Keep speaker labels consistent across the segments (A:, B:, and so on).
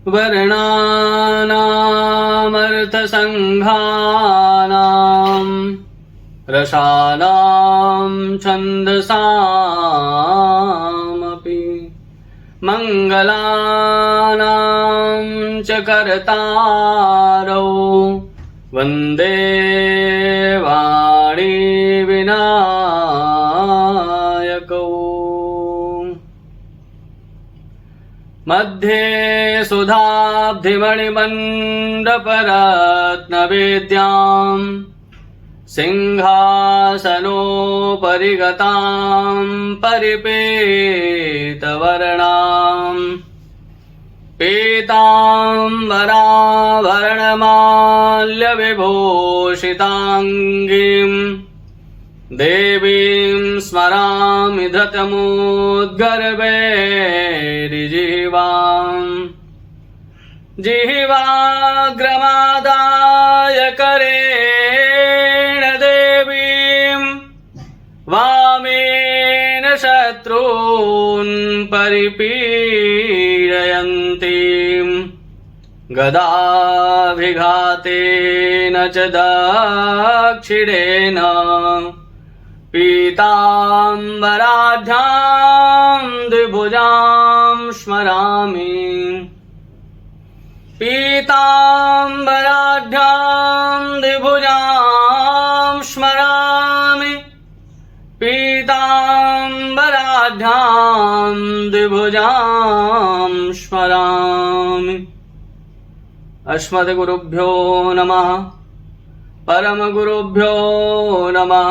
A: वर्णानामर्थसङ्घानां रसानां छन्दसामपि मङ्गलानां च कर्तारौ वन्दे वाणी विनायकौ। मध्ये सुधाब्धिमणिमण्डपरत्नवेद्यां सिंहासनोपरि गतां परिपेतवर्णां पीताम्बराभरणमाल्यविभूषिताङ्गीं देवीं स्मरामि धृतमुद्गर्भेरिजिह्वाम् जिह्वाग्रमादाय करेण देवीं वामेन शत्रून् परिपीडयन्तीं गदाभिघातेन च दक्षिणेन पीताम्बराढ्यां द्विभुजां स्मरामि पीताम्बराढ्यां द्विभुजां स्मरामि पीताम्बराढ्यां द्विभुजां स्मरामि। अस्मद्गुरुभ्यो नमः परमगुरुभ्यो नमः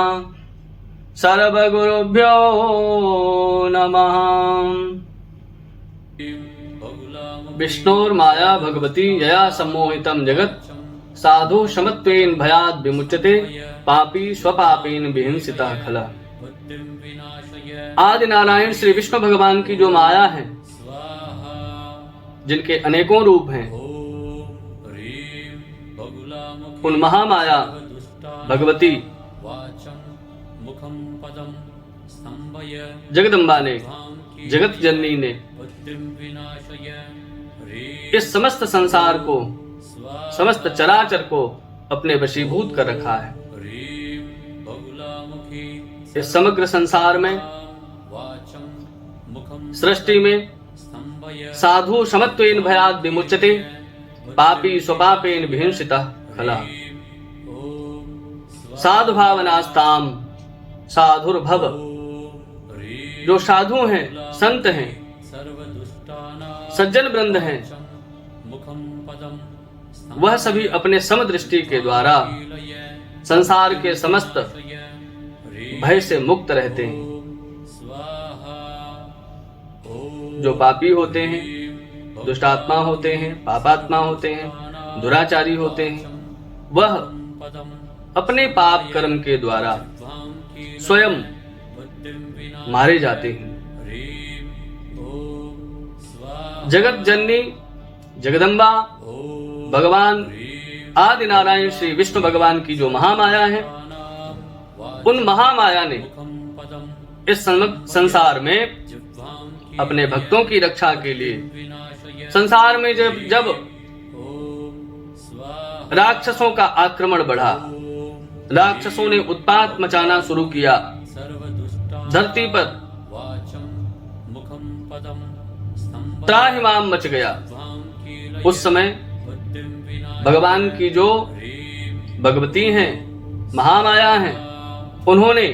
A: सर्वगुरुभ्यो नमः। विष्णोर्माया भगवती यया सम्मोहितं जगत् साधु शमत्वेन भयाद् विमुच्यते पापी स्वपापेन विहिंसितः खलः। आदि नारायण श्री विष्णु भगवान की जो माया है, जिनके अनेकों रूप हैं, उन महामाया भगवती जगदम्बा ने, जगत जननी ने इस समस्त संसार को, समस्त चराचर को अपने वशीभूत कर रखा है। इस समग्र संसार में, सृष्टि में साधु शमत्वेन भयाद् विमुच्यते पापी स्वपापेन विहिंसितः खलः। साधु भावनास्ताम साधुर्भव, जो साधु हैं, संत हैं, सज्जन वृंद हैं, वह सभी अपने समदृष्टि के द्वारा संसार के समस्त भय से मुक्त रहते हैं। जो पापी होते हैं, दुष्टात्मा होते हैं, पापात्मा होते हैं, दुराचारी होते हैं, वह अपने पाप कर्म के द्वारा स्वयं मारे जाते हैं। जगत जननी जगदम्बा भगवान आदि नारायण श्री विष्णु भगवान की जो महामाया है, उन महामाया ने इस संसार में अपने भक्तों की रक्षा के लिए, संसार में जब राक्षसों का आक्रमण बढ़ा, राक्षसों ने उत्पात मचाना शुरू किया, धरती पर त्राहिमाम मच गया, उस समय भगवान की जो भगवती हैं, महामाया हैं, उन्होंने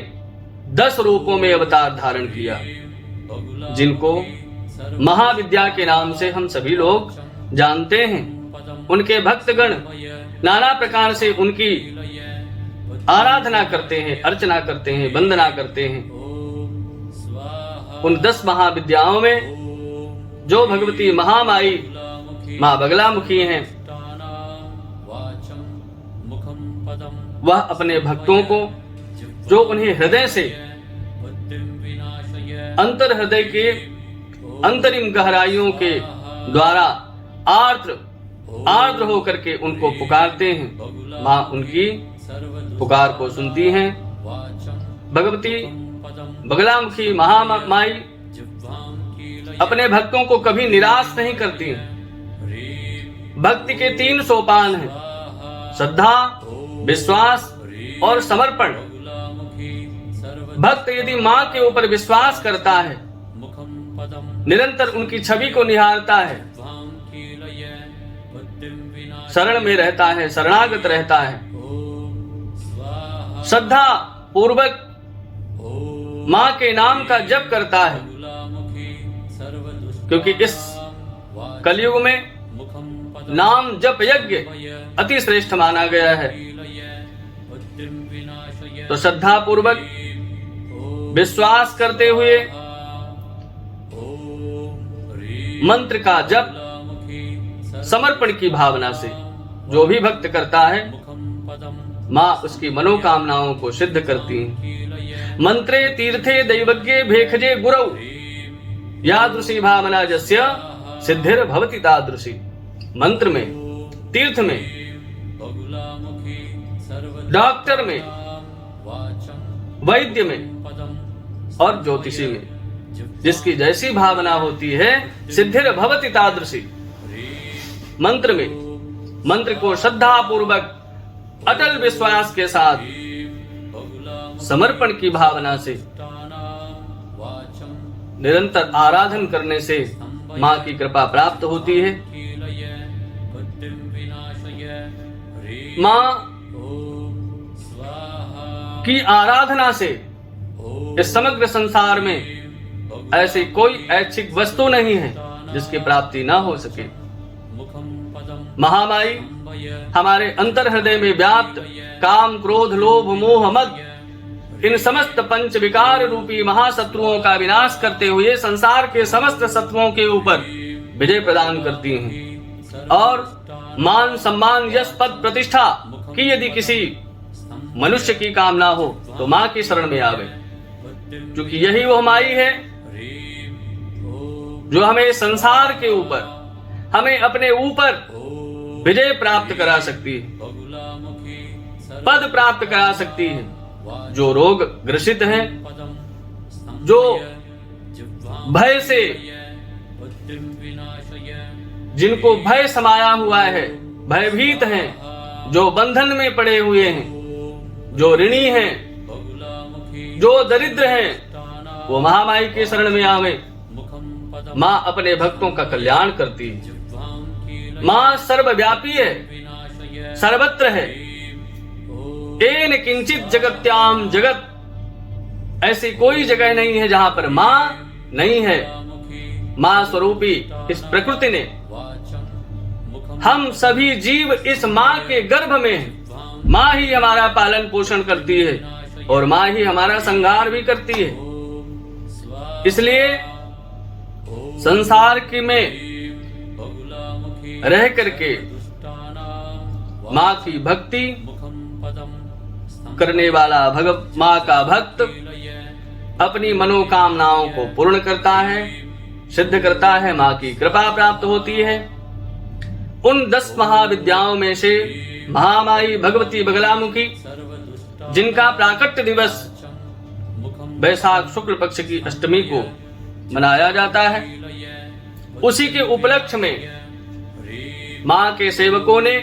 A: 10 रूपों में अवतार धारण किया, जिनको महाविद्या के नाम से हम सभी लोग जानते हैं। उनके भक्तगण नाना प्रकार से उनकी आराधना करते हैं, अर्चना करते हैं, वंदना करते हैं। उन 10 महाविद्याओं में जो भगवती महामाई माँ बगलामुखी हैं, वह अपने भक्तों को, जो उन्हें हृदय से, अंतर हृदय के अंतरिम गहराइयों के द्वारा आर्द्र होकर के उनको पुकारते हैं, माँ उनकी पुकार को सुनती हैं। भगवती बगलामुखी महामाई अपने भक्तों को कभी निराश नहीं करती, भक्ति के 3 सोपान हैं: श्रद्धा, विश्वास और समर्पण। भक्त यदि माँ के ऊपर विश्वास करता है, निरंतर उनकी छवि को निहारता है, शरण में रहता है, शरणागत रहता है, श्रद्धा पूर्वक माँ के नाम का जप करता है, क्योंकि इस कलयुग में नाम जप यज्ञ अति श्रेष्ठ माना गया है। तो श्रद्धा पूर्वक विश्वास करते हुए मंत्र का जप समर्पण की भावना से जो भी भक्त करता है, माँ उसकी मनोकामनाओं को सिद्ध करती है। मंत्रे तीर्थे दैवज्ञे भेखजे गुरौ यादृशी भावना जस्य सिद्धिर भवति तादृशी। मंत्र में, तीर्थ में, डॉक्टर में, वैद्य में और ज्योतिषी में जिसकी जैसी भावना होती है, सिद्धिर भवति तादृशी। मंत्र में, मंत्र को श्रद्धा पूर्वक अटल विश्वास के साथ समर्पण की भावना से निरंतर आराधन करने से माँ की कृपा प्राप्त होती है। माँ की आराधना से इस समग्र संसार में ऐसी कोई ऐच्छिक वस्तु नहीं है जिसकी प्राप्ति ना हो सके। महामाई हमारे अंतर हृदय में व्याप्त काम, क्रोध, लोभ, मोह, मद इन समस्त पंच विकार रूपी महाशत्रुओं का विनाश करते हुए संसार के समस्त शत्रुओं के ऊपर विजय प्रदान करती हैं। और मान, सम्मान, यश, पद, प्रतिष्ठा की यदि किसी मनुष्य की कामना हो तो माँ की शरण में आवे, क्योंकि यही वो माई है जो हमें संसार के ऊपर, हमें अपने ऊपर विजय प्राप्त करा सकती है, पद प्राप्त करा सकती है। जो रोग ग्रसित हैं, जो भय से, जिनको भय समाया हुआ है, भयभीत हैं, जो बंधन में पड़े हुए हैं, जो ऋणी हैं, जो दरिद्र हैं, वो महामाई के शरण में आवे। माँ अपने भक्तों का कल्याण करती है। माँ सर्वव्यापी है, सर्वत्र है। एन किंचित जगत्याम जगत, ऐसी कोई जगह नहीं है जहां पर माँ नहीं है। माँ स्वरूपी इस प्रकृति ने हम सभी जीव इस माँ के गर्भ में हैं। माँ ही हमारा पालन पोषण करती है और माँ ही हमारा संहार भी करती है। इसलिए संसार की में रह करके माँ की भक्ति करने वाला माँ का भक्त अपनी मनोकामनाओं को पूर्ण करता है, सिद्ध करता है, माँ की कृपा प्राप्त होती है। उन 10 महाविद्याओं में से महामाई भगवती बगलामुखी, जिनका प्राकट्य दिवस वैशाख शुक्ल पक्ष की अष्टमी को मनाया जाता है, उसी के उपलक्ष्य में माँ के सेवकों ने,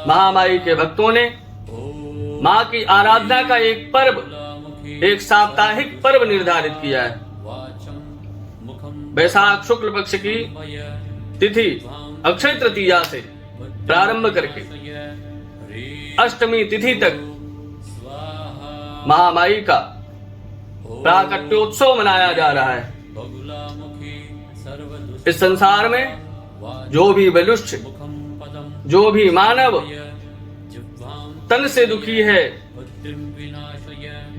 A: महामाई के भक्तों ने माँ की आराधना का एक पर्व, एक साप्ताहिक पर्व निर्धारित किया है। वैशाख शुक्ल पक्ष की तिथि अक्षय तृतीया से प्रारंभ करके अष्टमी तिथि तक महामाई का प्राकट्योत्सव मनाया जा रहा है। इस संसार में जो भी मनुष्य, जो भी मानव तन से दुखी है,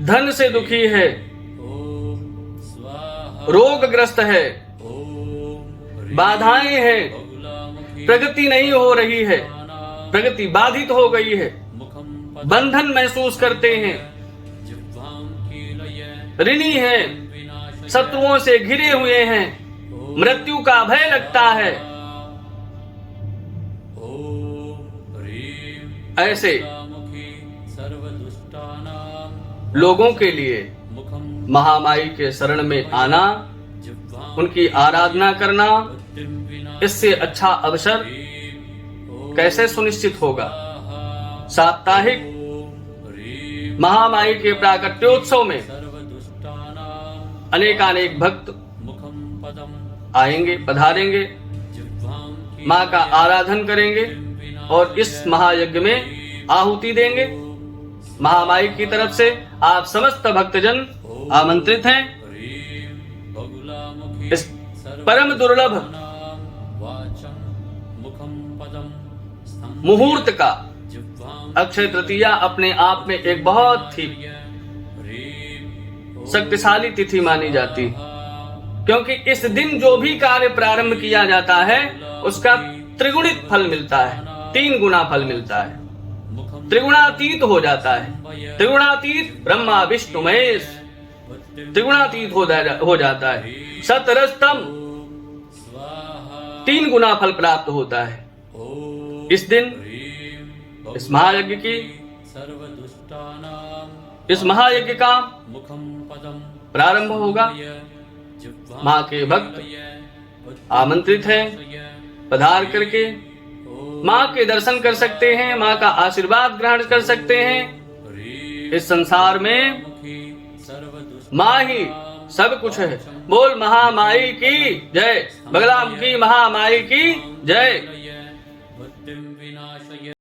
A: धन से दुखी है, रोगग्रस्त है, बाधाएं हैं, प्रगति नहीं हो रही है, प्रगति बाधित हो गई है, बंधन महसूस करते हैं, ऋणी हैं, शत्रुओं से घिरे हुए हैं, मृत्यु का भय लगता है, ऐसे लोगों के लिए महामाई के शरण में आना, उनकी आराधना करना, इससे अच्छा अवसर कैसे सुनिश्चित होगा? साप्ताहिक महामाई के प्राकट्योत्सव में अनेकानेक भक्त आएंगे, पधारेंगे, माँ का आराधन करेंगे और इस महायज्ञ में आहुति देंगे। महामाई की तरफ से आप समस्त भक्तजन आमंत्रित हैं। इस परम दुर्लभ मुहूर्त का अक्षय तृतीया अपने आप में एक बहुत ही शक्तिशाली तिथि मानी जाती है, क्योंकि इस दिन जो भी कार्य प्रारंभ किया जाता है उसका त्रिगुणित फल मिलता है, 3 गुना फल मिलता है, त्रिगुणातीत हो जाता है। त्रिगुणातीत ब्रह्मा विष्णु महेश त्रिगुणातीत हो जाता है। सतरस्तम 3 गुना फल प्राप्त होता है। इस दिन इस महायज्ञ की इस महायज्ञ का प्रारंभ होगा। माँ के भक्त आमंत्रित हैं, पधार करके माँ के दर्शन कर सकते हैं, माँ का आशीर्वाद ग्रहण कर सकते हैं। इस संसार में माँ ही सब कुछ है। बोल महामाई की जय, बगलामुखी महामाई की जय।